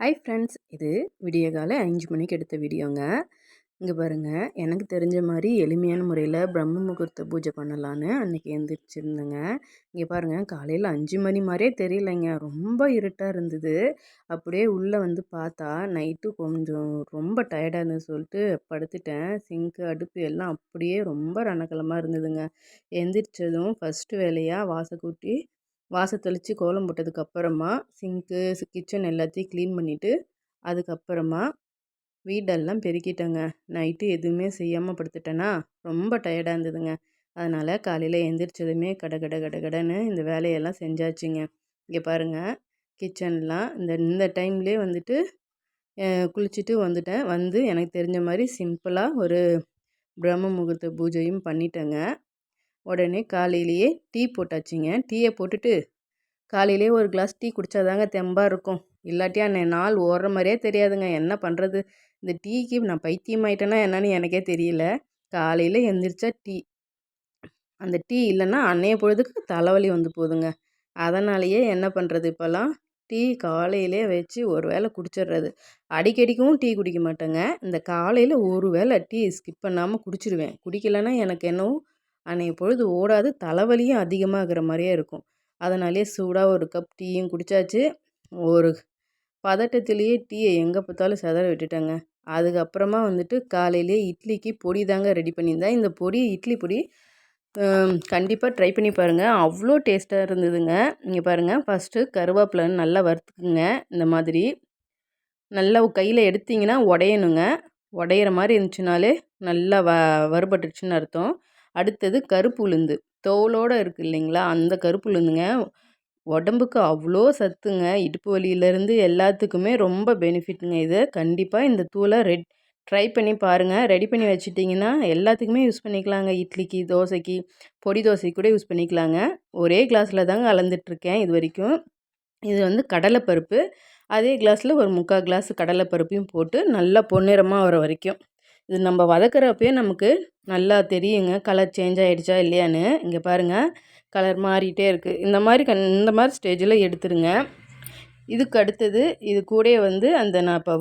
Hi friends, இது விடியகாலை 5 மணிக்கு எடுத்த வீடியோங்க. இங்கே பாருங்கள், எனக்கு தெரிஞ்ச மாதிரி எளிமையான முறையில் பிரம்ம முகூர்த்த பூஜை பண்ணலான்னு அன்றைக்கி எழுந்திரிச்சிருந்தேங்க. இங்கே பாருங்கள், காலையில் 5 மணி மாதிரியே தெரியலைங்க, ரொம்ப இருட்டாக இருந்தது. அப்படியே உள்ளே வந்து பார்த்தா நைட்டு கொஞ்சம் ரொம்ப டயர்டாக இருந்தது சொல்லிட்டு படுத்துட்டேன். சிங்க்கு அடுப்பு எல்லாம் அப்படியே ரொம்ப ரணக்கலமாக இருந்ததுங்க. எந்திரிச்சதும் ஃபஸ்ட்டு வேலையாக வாசக்கூட்டி தெளித்து கோலம் போட்டதுக்கப்புறமா சிங்க்கு கிச்சன் எல்லாத்தையும் க்ளீன் பண்ணிவிட்டு அதுக்கப்புறமா வீடெல்லாம் பெருக்கிட்டேங்க. நைட்டு எதுவுமே செய்யாமல் படுத்துட்டேன்னா ரொம்ப டயர்டாக இருந்ததுங்க. அதனால் காலையில் எழுந்திரிச்சதுமே கடன்னு இந்த வேலையெல்லாம் செஞ்சாச்சுங்க. இங்கே பாருங்கள், கிச்சன்லாம் இந்த இந்த டைம்லேயே வந்துட்டு குளிச்சுட்டு வந்துட்டேன். வந்து எனக்கு தெரிஞ்ச மாதிரி சிம்பிளாக ஒரு பிரம்ம முகூர்த்த பூஜையும் பண்ணிட்டேங்க. உடனே காலையிலேயே டீ போட்டாச்சுங்க. டீயை போட்டுட்டு காலையிலேயே ஒரு கிளாஸ் டீ குடித்தாதாங்க தெம்பாக இருக்கும். இல்லாட்டியா நாள் ஓடுற மாதிரியே தெரியாதுங்க. என்ன பண்ணுறது, இந்த டீக்கு நான் பைத்தியமாயிட்டேன்னா என்னன்னு எனக்கே தெரியல. காலையில் எழுந்திரிச்சா டீ, அந்த டீ இல்லைன்னா அன்னைய பொழுதுக்கு தலைவலி வந்து போகுதுங்க. அதனாலேயே என்ன பண்ணுறது, இப்போல்லாம் டீ காலையிலே வச்சு ஒரு வேளை குடிச்சிடுறது. அடிக்கடிக்கும் டீ குடிக்க மாட்டேங்க. இந்த காலையில் ஒரு வேளை டீ ஸ்கிப் பண்ணாமல் குடிச்சிடுவேன். குடிக்கலைன்னா எனக்கு என்னவோ அன்னைய பொழுது ஓடாது, தலைவலியும் அதிகமாகிற மாதிரியே இருக்கும். அதனாலேயே சூடாக ஒரு கப் டீயும் குடித்தாச்சு. ஒரு பதட்டத்திலேயே டீயை எங்கே பார்த்தாலும் சிதற விட்டுட்டேங்க. அதுக்கப்புறமா வந்துட்டு காலையிலே இட்லிக்கு பொடி தாங்க ரெடி பண்ணியிருந்தேன். இந்த பொடி இட்லி பொடி கண்டிப்பாக ட்ரை பண்ணி பாருங்கள், அவ்வளோ டேஸ்ட்டாக இருந்ததுங்க. இங்கே பாருங்கள், ஃபஸ்ட்டு கருவேப்பிலை நல்லா வறுத்துக்குங்க. இந்த மாதிரி நல்லா கையில் எடுத்திங்கன்னா உடையணுங்க. உடையிற மாதிரி இருந்துச்சுனாலே நல்லா வறுபட்டுருச்சுன்னு அர்த்தம். அடுத்தது கருப்பு உளுந்து, தோலோடு இருக்குது இல்லைங்களா, அந்த கருப்பு உளுந்துங்க. உடம்புக்கு அவ்வளோ சத்துங்க. இடுப்பு வலியிலேருந்து எல்லாத்துக்குமே ரொம்ப பெனிஃபிட்டுங்க இது. கண்டிப்பாக இந்த தூளை ட்ரை பண்ணி பாருங்கள். ரெடி பண்ணி வச்சுட்டிங்கன்னா எல்லாத்துக்குமே யூஸ் பண்ணிக்கலாங்க. இட்லிக்கு, தோசைக்கு, பொடி தோசைக்கு கூட யூஸ் பண்ணிக்கலாங்க. ஒரே கிளாஸில் தாங்க அளந்துட்டுருக்கேன் இது வரைக்கும். இது வந்து கடலைப்பருப்பு, அதே கிளாஸில் ஒரு 3/4 கிளாஸ் கடலைப்பருப்பையும் போட்டு நல்லா பொன்னிறமாக வர வரைக்கும். இது நம்ம வதக்கிறப்பயே நமக்கு நல்லா தெரியுங்க, கலர் சேஞ்ச் ஆகிடுச்சா இல்லையான்னு. இங்கே பாருங்கள், கலர் மாறிட்டே இருக்குது. இந்த மாதிரி ஸ்டேஜில் எடுத்துருங்க. இதுக்கு அடுத்தது இது கூடயே வந்து அந்த நான் இப்போ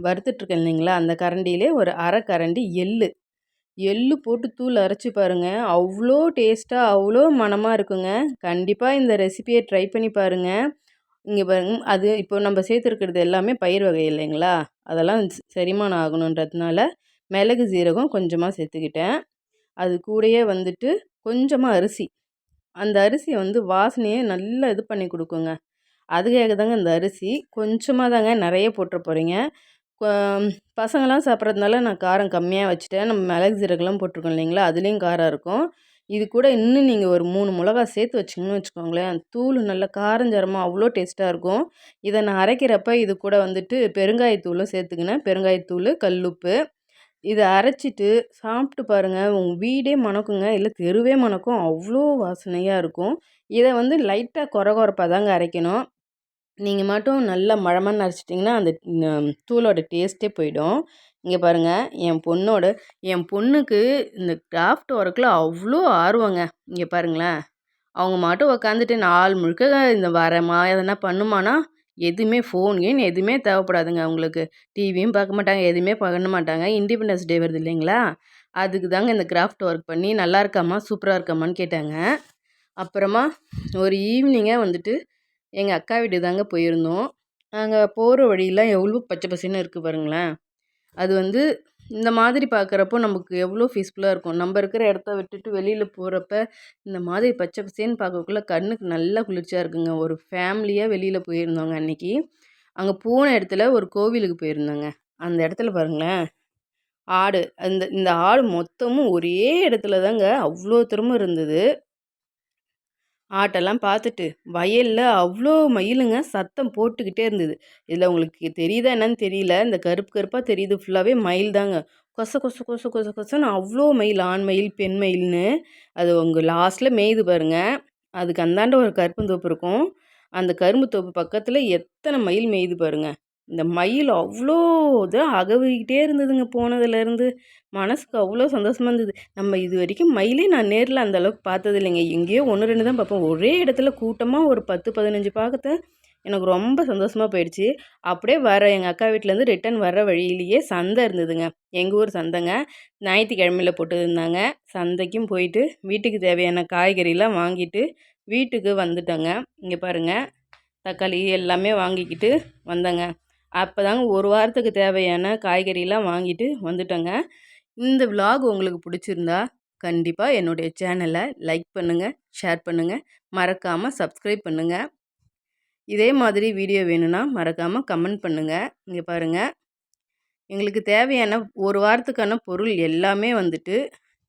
வறுத்துட்ருக்கேன் இல்லைங்களா, அந்த கரண்டியிலே ஒரு அரை கரண்டி எள்ளு போட்டு தூள் அரைச்சி பாருங்கள். அவ்வளோ டேஸ்ட்டாக அவ்வளோ மணமாக இருக்குங்க. கண்டிப்பாக இந்த ரெசிபியை ட்ரை பண்ணி பாருங்கள். இங்கே பாருங்க, அது இப்போ நம்ம சேர்த்துருக்கிறது எல்லாமே பயிர் வகை இல்லைங்களா, அதெல்லாம் செரிமானம் ஆகணுன்றதுனால மிளகு சீரகம் கொஞ்சமாக சேர்த்துக்கிட்டேன். அது கூடயே வந்துட்டு கொஞ்சமாக அரிசி, அந்த அரிசியை வந்து வாசனையை நல்லா இது பண்ணி கொடுக்குங்க. அதுக்காக தாங்க இந்த அரிசி கொஞ்சமாக தாங்க, நிறைய போட்டுற போகிறீங்க. பசங்களாம் சாப்பிட்றதுனால நான் காரம் கம்மியாக வச்சுட்டேன். நம்ம மிளகு சீரகம்லாம் போட்டிருக்கோம் இல்லைங்களா, அதுலேயும் காரம் இருக்கும். இது கூட இன்னும் நீங்கள் ஒரு 3 மிளகா சேர்த்து வச்சிங்கன்னு வச்சுக்கோங்களேன், தூள் நல்லா காரஞ்சரமாக அவ்வளோ டேஸ்ட்டாக இருக்கும். இதை நான் அரைக்கிறப்ப இது கூட வந்துட்டு பெருங்காயத்தூளும் சேர்த்துக்கினேன். பெருங்காயத்தூள், கல்லுப்பு, இதை அரைச்சிட்டு சாப்பிட்டு பாருங்கள். உங்கள் வீடே மணக்குங்க, இல்லை தெருவே மணக்கும், அவ்வளோ வாசனையாக இருக்கும். இதை வந்து லைட்டாக கொரகொரப்பாக தாங்க அரைக்கணும். நீங்கள் மட்டும் நல்லா மழமன்னு அரைச்சிட்டிங்கன்னா அந்த தூளோட டேஸ்ட்டே போயிடும். இங்கே பாருங்கள், என் பொண்ணுக்கு இந்த கிராஃப்ட் ஒர்க்கில் அவ்வளோ ஆர்வங்க. இங்கே பாருங்களேன், அவங்க மட்டும் உக்காந்துட்டு நாள் முழுக்க இந்த வரமா எதனா பண்ணுமானா, எதுவுமே ஃபோன் எதுவுமே தேவைப்படாதுங்க அவங்களுக்கு. டிவியும் பார்க்க மாட்டாங்க, எதுவுமே பண்ண மாட்டாங்க. இண்டிபெண்டன்ஸ் டே வருது இல்லைங்களா, அதுக்கு தாங்க இந்த கிராஃப்ட் ஒர்க் பண்ணி நல்லா இருக்காம்மா, சூப்பராக இருக்காம்மான்னு கேட்டாங்க. அப்புறமா ஒரு ஈவினிங்காக வந்துட்டு எங்கள் அக்கா வீட்டுக்கு தாங்க போயிருந்தோம். அங்கே போகிற வழியெலாம் எவ்வளோ பச்சை பசேல்னு இருக்குது பாருங்களேன். அது வந்து இந்த மாதிரி பார்க்குறப்போ நமக்கு எவ்வளோ பீஸ்ஃபுல்லாக இருக்கும். நம்ம இருக்கிற இடத்த விட்டுட்டு வெளியில் போகிறப்ப இந்த மாதிரி பச்சை பசேல்னு பார்க்கக்குள்ள கண்ணுக்கு நல்லா குளிர்ச்சியாக இருக்குங்க. ஒரு ஃபேமிலியாக வெளியில் போயிருந்தோங்க அன்றைக்கி. அங்கே போன இடத்துல ஒரு கோவிலுக்கு போயிருந்தோங்க. அந்த இடத்துல பாருங்களேன், ஆடு, இந்த ஆடு மொத்தமும் ஒரே இடத்துல தாங்க அவ்வளோ தூரமும் இருந்தது. ஆட்டெல்லாம் பார்த்துட்டு வயலில் அவ்வளோ மயிலுங்க சத்தம் போட்டுக்கிட்டே இருந்தது. இதில் உங்களுக்கு தெரியுதா என்னன்னு தெரியல, இந்த கருப்பு கருப்பாக தெரியுது ஃபுல்லாகவே மயில் தாங்க. கொச கொச கொச கொச கொசன்னு அவ்வளோ மயில், ஆண் மயில் பெண் மயில்னு. அது உங்கள் லாஸ்ட்டில் மேயுது பாருங்கள். அதுக்கு அந்தாண்ட ஒரு கரும்புந்தோப்பு இருக்கும். அந்த கரும்பு தோப்பு பக்கத்தில் எத்தனை மயில் மேயுது பாருங்கள். இந்த மயில் அவ்வளோ இதாக அகவிக்கிட்டே இருந்ததுங்க போனதுலேருந்து. மனசுக்கு அவ்வளோ சந்தோஷமாக இருந்தது. நம்ம இது வரைக்கும் மயிலே நான் நேரில் அந்த அளவுக்கு பார்த்தது இல்லைங்க. எங்கேயோ 1, 2 தான் பார்ப்போம். ஒரே இடத்துல கூட்டமாக ஒரு 10, 15 பார்த்தேன். எனக்கு ரொம்ப சந்தோஷமா போயிடுச்சு. அப்படியே எங்க அக்கா வீட்லேருந்து ரிட்டர்ன் வர வழியிலேயே சந்தை இருந்ததுங்க. எங்க ஊர் சந்தைங்க. ஞாயிற்றுக்கிழமையில போட்டுருந்தாங்க. சந்தைக்கும் போயிட்டு வீட்டுக்கு தேவையான காய்கறிலாம் வாங்கிட்டு வீட்டுக்கு வந்துட்டோங்க. இங்கே பாருங்க, தக்காளி எல்லாமே வாங்கிக்கிட்டு வந்தேங்க. அப்போதாங்க ஒரு வாரத்துக்கு தேவையான காய்கறிலாம் வாங்கிட்டு வந்துட்டோங்க. இந்த விலாக் உங்களுக்கு பிடிச்சிருந்தா கண்டிப்பா என்னுடைய சேனலை லைக் பண்ணுங்க, ஷேர் பண்ணுங்க, மறக்காம சப்ஸ்கிரைப் பண்ணுங்க. இதே மாதிரி வீடியோ வேணும்னா மறக்காம கமெண்ட் பண்ணுங்க. இங்க பாருங்க, எங்களுக்கு தேவையான ஒரு வாரத்துக்கான பொருள் எல்லாமே வந்துட்டு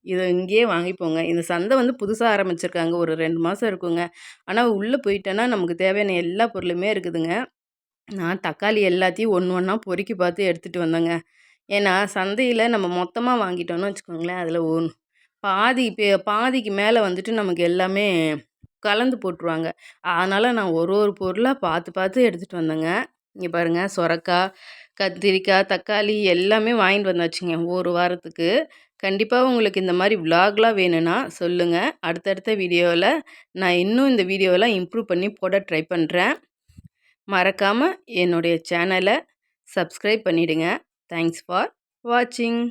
இதை இங்கேயே வாங்கிப்போங்க. இந்த சந்தை வந்து புதுசா ஆரம்பிச்சிருக்காங்க. ஒரு 2 மாசம் இருக்குங்க. ஆனா உள்ள போயிட்டோன்னா நமக்கு தேவையான எல்லா பொருளுமே இருக்குதுங்க. நான் தக்காளி எல்லாத்தையும் ஒண்ணு ஒண்ணா பொறுக்கி பார்த்து எடுத்துட்டு வந்தேங்க. ஏன்னா சந்தையில நம்ம மொத்தமா வாங்கிட்டோம்னு வச்சுக்கோங்களேன், அதில பாதிக்கு மேல வந்துட்டு நமக்கு எல்லாமே கலந்து போட்டுருவாங்க. அதனால நான் ஒரு ஒரு பொருளா பார்த்து பார்த்து எடுத்துட்டு வந்தேங்க. இங்க பாருங்க, சொரக்காய், கத்திரிக்காய், தக்காளி எல்லாமே வாங்கிட்டு வந்தாச்சுங்க ஒரு வாரத்துக்கு. கண்டிப்பா உங்களுக்கு இந்த மாரி விலாக்லாம் வேணும்னா சொல்லுங்க. அடுத்தடுத்த வீடியோல நான் இன்னும் இந்த வீடியோலாம் இம்ப்ரூவ் பண்ணி போட ட்ரை பண்றேன். மறக்காம என்னுடைய சேனலை சப்ஸ்கிரைப் பண்ணிடுங்க. தேங்க்ஸ் ஃபார் வாட்சிங்.